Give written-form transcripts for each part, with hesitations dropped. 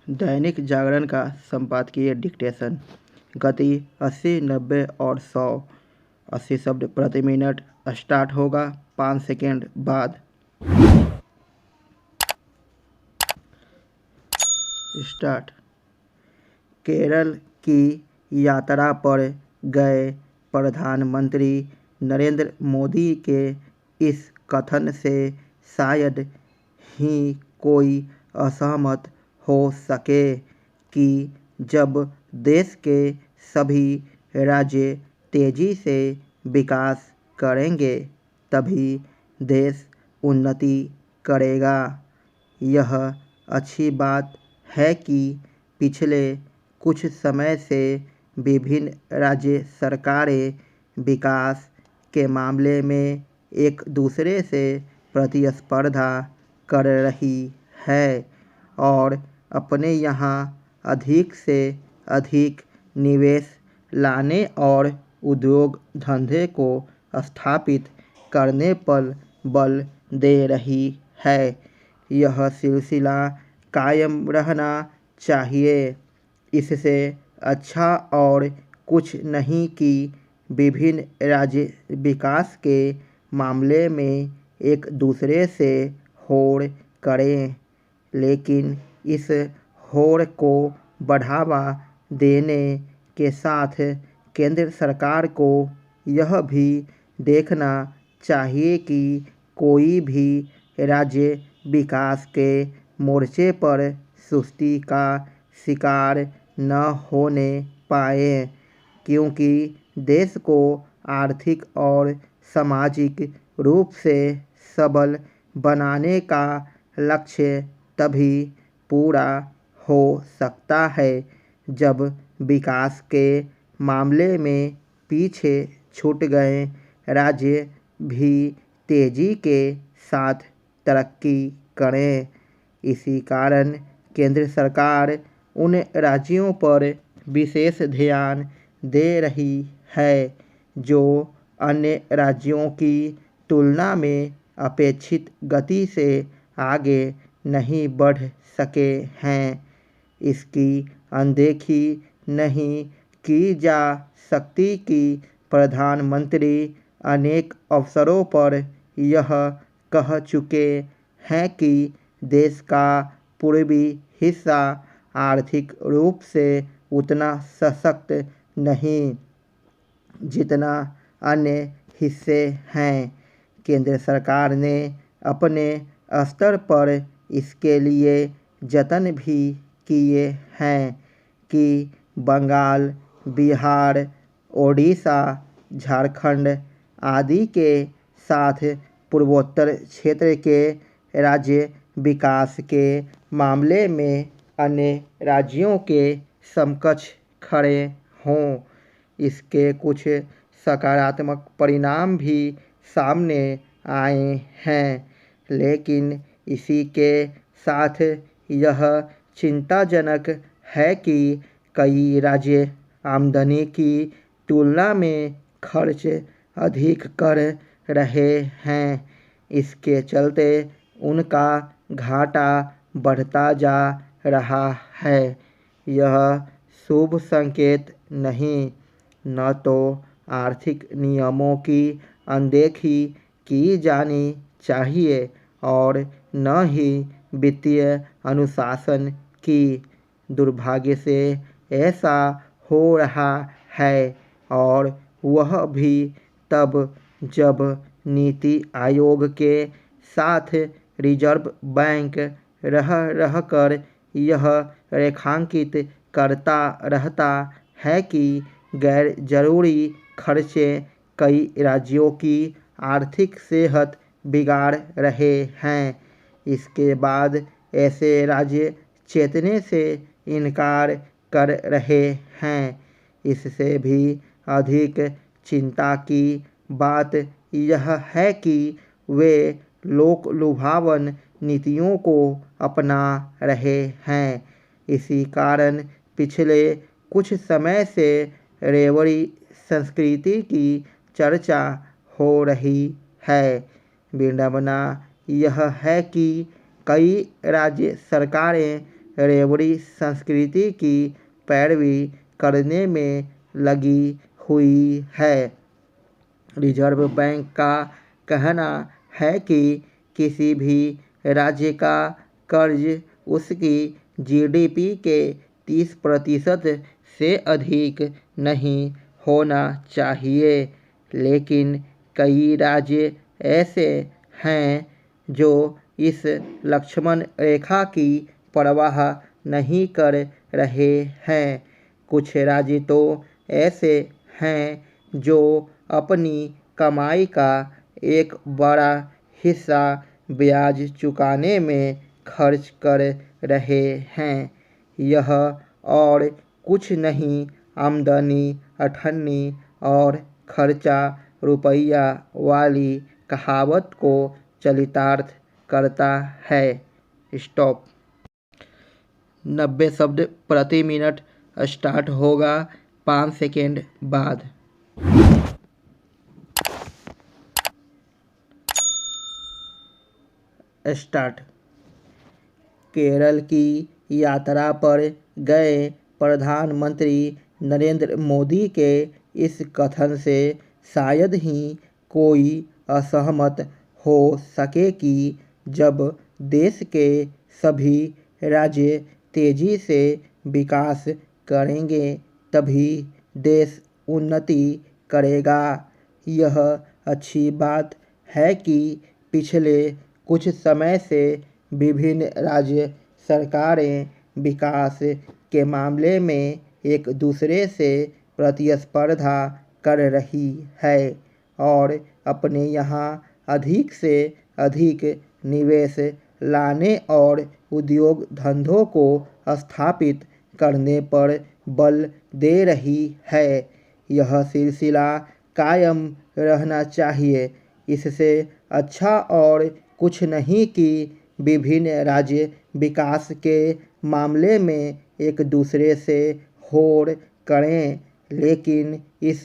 दैनिक जागरण का संपादकीय डिक्टेशन। गति 80, 90 और 100। 80 शब्द प्रति मिनट। स्टार्ट होगा 5 सेकेंड बाद। स्टार्ट। केरल की यात्रा पर गए प्रधानमंत्री नरेंद्र मोदी के इस कथन से शायद ही कोई असहमत हो सके कि जब देश के सभी राज्य तेजी से विकास करेंगे तभी देश उन्नति करेगा। यह अच्छी बात है कि पिछले कुछ समय से विभिन्न राज्य सरकारें विकास के मामले में एक दूसरे से प्रतिस्पर्धा कर रही है और अपने यहाँ अधिक से अधिक निवेश लाने और उद्योग धंधे को स्थापित करने पर बल दे रही है। यह सिलसिला कायम रहना चाहिए। इससे अच्छा और कुछ नहीं कि विभिन्न राज्य विकास के मामले में एक दूसरे से होड़ करें, लेकिन इस होड़ को बढ़ावा देने के साथ केंद्र सरकार को यह भी देखना चाहिए कि कोई भी राज्य विकास के मोर्चे पर सुस्ती का शिकार न होने पाए, क्योंकि देश को आर्थिक और सामाजिक रूप से सबल बनाने का लक्ष्य तभी पूरा हो सकता है जब विकास के मामले में पीछे छूट गए राज्य भी तेजी के साथ तरक्की करें। इसी कारण केंद्र सरकार उन राज्यों पर विशेष ध्यान दे रही है जो अन्य राज्यों की तुलना में अपेक्षित गति से आगे नहीं बढ़ सके हैं। इसकी अनदेखी नहीं की जा सकती कि प्रधानमंत्री अनेक अवसरों पर यह कह चुके हैं कि देश का पूर्वी हिस्सा आर्थिक रूप से उतना सशक्त नहीं जितना अन्य हिस्से हैं। केंद्र सरकार ने अपने स्तर पर इसके लिए जतन भी किए हैं कि बंगाल, बिहार, ओडिशा, झारखंड आदि के साथ पूर्वोत्तर क्षेत्र के राज्य विकास के मामले में अन्य राज्यों के समकक्ष खड़े हों। इसके कुछ सकारात्मक परिणाम भी सामने आए हैं, लेकिन इसी के साथ यह चिंताजनक है कि कई राज्य आमदनी की तुलना में खर्च अधिक कर रहे हैं। इसके चलते उनका घाटा बढ़ता जा रहा है। यह शुभ संकेत नहीं। न तो आर्थिक नियमों की अनदेखी की जानी चाहिए और न ही वित्तीय अनुशासन की। दुर्भाग्य से ऐसा हो रहा है और वह भी तब जब नीति आयोग के साथ रिजर्व बैंक रह कर यह रेखांकित करता रहता है कि गैर जरूरी खर्चे कई राज्यों की आर्थिक सेहत बिगाड़ रहे हैं। इसके बाद ऐसे राज्य चेतने से इनकार कर रहे हैं। इससे भी अधिक चिंता की बात यह है कि वे लोक लुभावन नीतियों को अपना रहे हैं। इसी कारण पिछले कुछ समय से रेवड़ी संस्कृति की चर्चा हो रही है। विडंबना यह है कि कई राज्य सरकारें रेवड़ी संस्कृति की पैरवी करने में लगी हुई है। रिजर्व बैंक का कहना है कि किसी भी राज्य का कर्ज उसकी जीडीपी के 30% से अधिक नहीं होना चाहिए, लेकिन कई राज्य ऐसे हैं जो इस लक्ष्मण रेखा की परवाह नहीं कर रहे हैं। कुछ राज्य तो ऐसे हैं जो अपनी कमाई का एक बड़ा हिस्सा ब्याज चुकाने में खर्च कर रहे हैं। यह और कुछ नहीं, आमदनी अठन्नी और खर्चा रुपया वाली कहावत को चरितार्थ करता है। स्टॉप। 90 शब्द प्रति मिनट स्टार्ट होगा 5 सेकेंड बाद। स्टार्ट। केरल की यात्रा पर गए प्रधानमंत्री नरेंद्र मोदी के इस कथन से शायद ही कोई असहमत हो सके कि जब देश के सभी राज्य तेजी से विकास करेंगे तभी देश उन्नति करेगा। यह अच्छी बात है कि पिछले कुछ समय से विभिन्न राज्य सरकारें विकास के मामले में एक दूसरे से प्रतिस्पर्धा कर रही है और अपने यहाँ अधिक से अधिक निवेश लाने और उद्योग धंधों को स्थापित करने पर बल दे रही है। यह सिलसिला कायम रहना चाहिए। इससे अच्छा और कुछ नहीं कि विभिन्न राज्य विकास के मामले में एक दूसरे से होड़ करें, लेकिन इस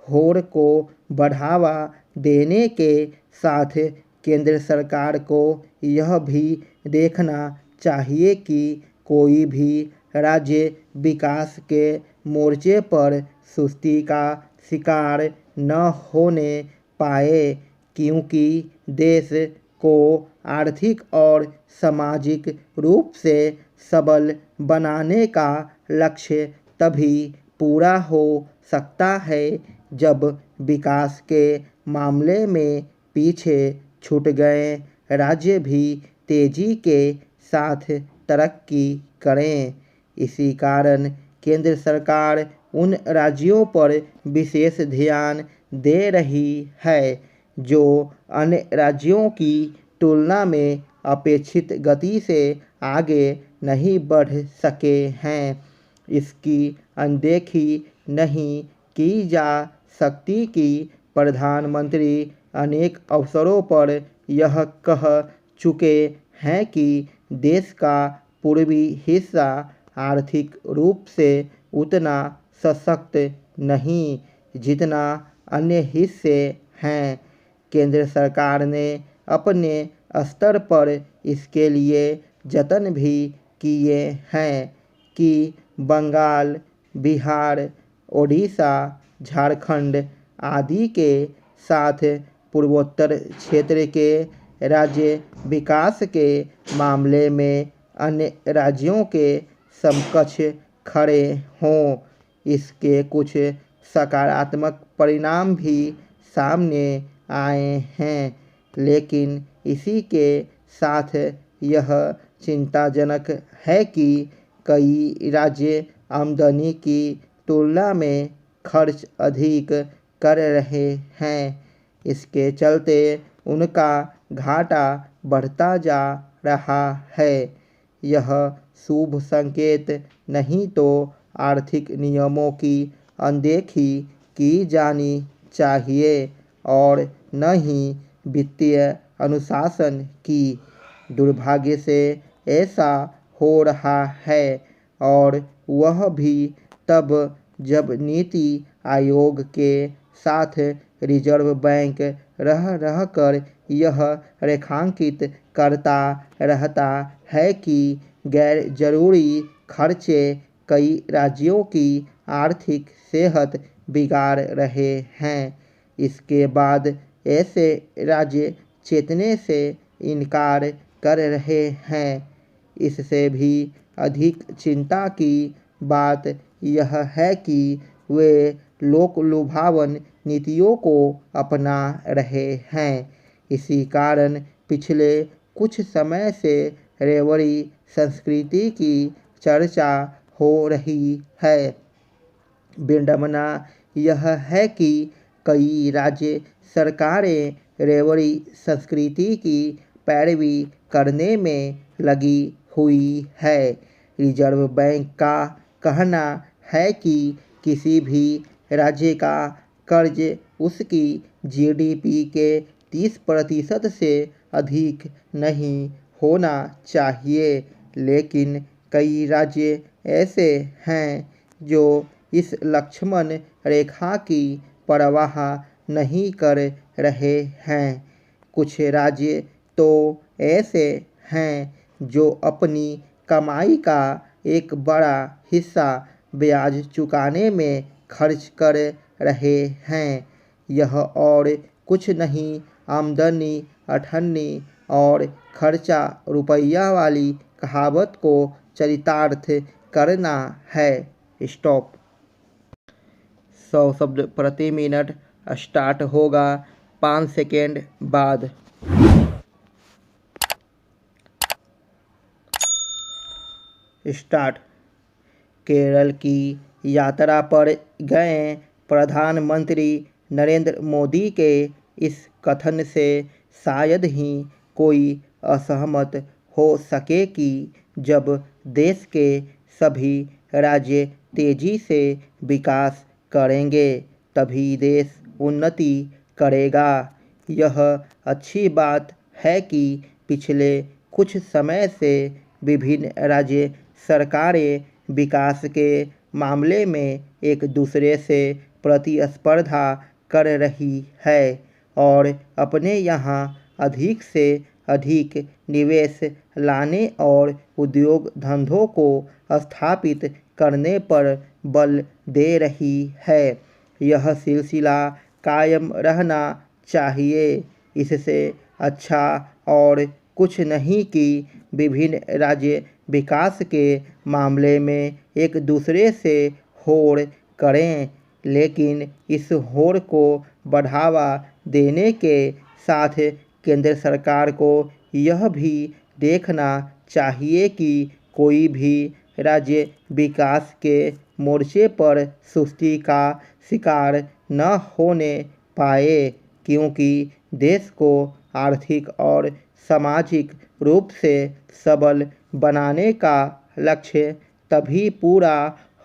होड़ को बढ़ावा देने के साथ केंद्र सरकार को यह भी देखना चाहिए कि कोई भी राज्य विकास के मोर्चे पर सुस्ती का शिकार न होने पाए, क्योंकि देश को आर्थिक और सामाजिक रूप से सबल बनाने का लक्ष्य तभी पूरा हो सकता है जब विकास के मामले में पीछे छूट गए राज्य भी तेजी के साथ तरक्की करें। इसी कारण केंद्र सरकार उन राज्यों पर विशेष ध्यान दे रही है जो अन्य राज्यों की तुलना में अपेक्षित गति से आगे नहीं बढ़ सके हैं। इसकी अनदेखी नहीं की जा सकती कि प्रधानमंत्री अनेक अवसरों पर यह कह चुके हैं कि देश का पूर्वी हिस्सा आर्थिक रूप से उतना सशक्त नहीं जितना अन्य हिस्से हैं। केंद्र सरकार ने अपने स्तर पर इसके लिए जतन भी किए हैं कि बंगाल, बिहार, ओडिशा, झारखंड आदि के साथ पूर्वोत्तर क्षेत्र के राज्य विकास के मामले में अन्य राज्यों के समकक्ष खड़े हों। इसके कुछ सकारात्मक परिणाम भी सामने आए हैं, लेकिन इसी के साथ यह चिंताजनक है कि कई राज्य आमदनी की तुलना में खर्च अधिक कर रहे हैं। इसके चलते उनका घाटा बढ़ता जा रहा है। यह शुभ संकेत नहीं तो आर्थिक नियमों की अनदेखी की जानी चाहिए और न ही वित्तीय अनुशासन की। दुर्भाग्य से ऐसा हो रहा है और वह भी तब जब नीति आयोग के साथ रिजर्व बैंक रह कर यह रेखांकित करता रहता है कि गैर जरूरी खर्चे कई राज्यों की आर्थिक सेहत बिगाड़ रहे हैं। इसके बाद ऐसे राज्य चेतने से इनकार कर रहे हैं। इससे भी अधिक चिंता की बात यह है कि वे लोक लुभावन नीतियों को अपना रहे हैं। इसी कारण पिछले कुछ समय से रेवड़ी संस्कृति की चर्चा हो रही है। विडंबना यह है कि कई राज्य सरकारें रेवड़ी संस्कृति की पैरवी करने में लगी हुई है। रिजर्व बैंक का कहना है कि किसी भी राज्य का कर्ज उसकी जीडीपी के 30% से अधिक नहीं होना चाहिए, लेकिन कई राज्य ऐसे हैं जो इस लक्ष्मण रेखा की परवाह नहीं कर रहे हैं। कुछ राज्य तो ऐसे हैं जो अपनी कमाई का एक बड़ा हिस्सा ब्याज चुकाने में खर्च कर रहे हैं। यह और कुछ नहीं आमदनी अठन्नी और खर्चा रुपया वाली कहावत को चरितार्थ करना है। स्टॉप। 100 शब्द प्रति मिनट स्टार्ट होगा 5 सेकेंड बाद। स्टार्ट। केरल की यात्रा पर गए प्रधानमंत्री नरेंद्र मोदी के इस कथन से शायद ही कोई असहमत हो सके कि जब देश के सभी राज्य तेजी से विकास करेंगे तभी देश उन्नति करेगा। यह अच्छी बात है कि पिछले कुछ समय से विभिन्न राज्य सरकारें विकास के मामले में एक दूसरे से प्रतिस्पर्धा कर रही है और अपने यहाँ अधिक से अधिक निवेश लाने और उद्योग धंधों को स्थापित करने पर बल दे रही है। यह सिलसिला कायम रहना चाहिए। इससे अच्छा और कुछ नहीं कि विभिन्न राज्य विकास के मामले में एक दूसरे से होड़ करें, लेकिन इस होड़ को बढ़ावा देने के साथ केंद्र सरकार को यह भी देखना चाहिए कि कोई भी राज्य विकास के मोर्चे पर सुस्ती का शिकार न होने पाए, क्योंकि देश को आर्थिक और सामाजिक रूप से सबल बनाने का लक्ष्य तभी पूरा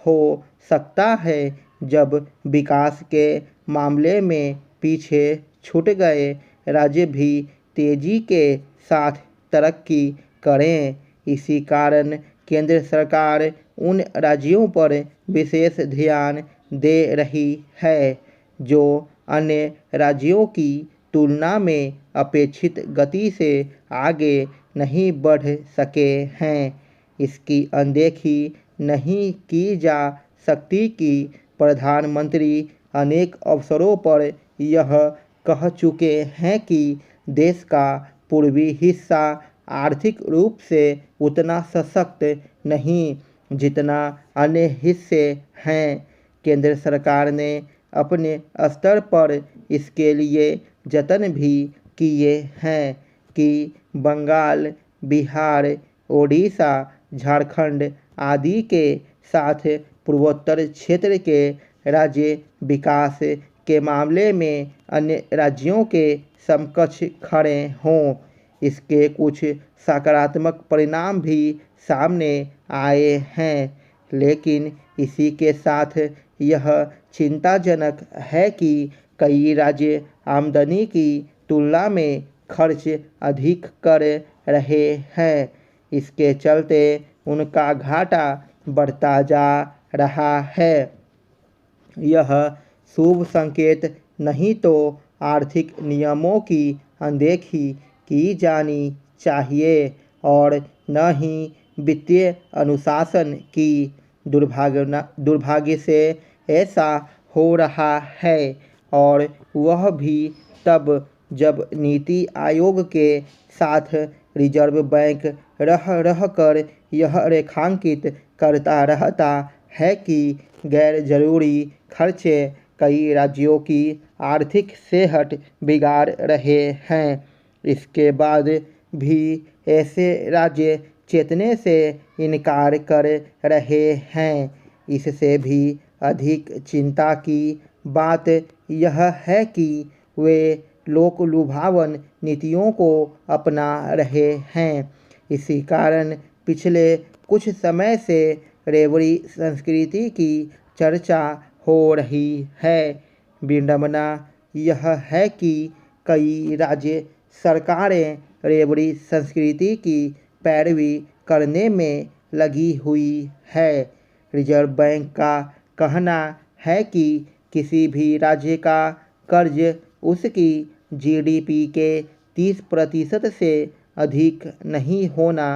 हो सकता है जब विकास के मामले में पीछे छूट गए राज्य भी तेजी के साथ तरक्की करें। इसी कारण केंद्र सरकार उन राज्यों पर विशेष ध्यान दे रही है जो अन्य राज्यों की तुलना में अपेक्षित गति से आगे नहीं बढ़ सके हैं। इसकी अनदेखी नहीं की जा सकती कि प्रधानमंत्री अनेक अवसरों पर यह कह चुके हैं कि देश का पूर्वी हिस्सा आर्थिक रूप से उतना सशक्त नहीं जितना अन्य हिस्से हैं। केंद्र सरकार ने अपने स्तर पर इसके लिए जतन भी किए हैं कि बंगाल, बिहार, ओडिशा, झारखंड आदि के साथ पूर्वोत्तर क्षेत्र के राज्य विकास के मामले में अन्य राज्यों के समकक्ष खड़े हों। इसके कुछ सकारात्मक परिणाम भी सामने आए हैं, लेकिन इसी के साथ यह चिंताजनक है कि कई राज्य आमदनी की तुलना में खर्च अधिक कर रहे हैं। इसके चलते उनका घाटा बढ़ता जा रहा है। यह शुभ संकेत नहीं तो आर्थिक नियमों की अनदेखी की जानी चाहिए और न ही वित्तीय अनुशासन की दुर्भाग्य से ऐसा हो रहा है, और वह भी तब जब नीति आयोग के साथ रिजर्व बैंक रह कर यह रेखांकित करता रहता है कि गैर जरूरी खर्चे कई राज्यों की आर्थिक सेहत बिगाड़ रहे हैं। इसके बाद भी ऐसे राज्य चेतने से इनकार कर रहे हैं। इससे भी अधिक चिंता की बात यह है कि वे लोक लुभावन नीतियों को अपना रहे हैं। इसी कारण पिछले कुछ समय से रेवड़ी संस्कृति की चर्चा हो रही है। विडंबना यह है कि कई राज्य सरकारें रेवड़ी संस्कृति की पैरवी करने में लगी हुई है। रिजर्व बैंक का कहना है कि किसी भी राज्य का कर्ज उसकी जीडीपी के 30% से अधिक नहीं होना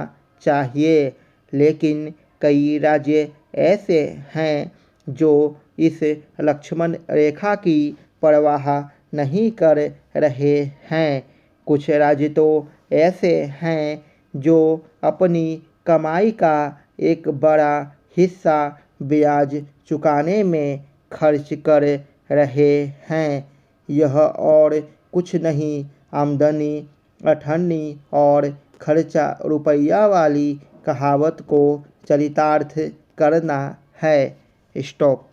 चाहिए, लेकिन कई राज्य ऐसे हैं जो इस लक्ष्मण रेखा की परवाह नहीं कर रहे हैं। कुछ राज्य तो ऐसे हैं जो अपनी कमाई का एक बड़ा हिस्सा ब्याज चुकाने में खर्च कर रहे हैं। यह और कुछ नहीं, आमदनी अठन्नी और खर्चा रुपया वाली कहावत को चरितार्थ करना है। स्टॉप।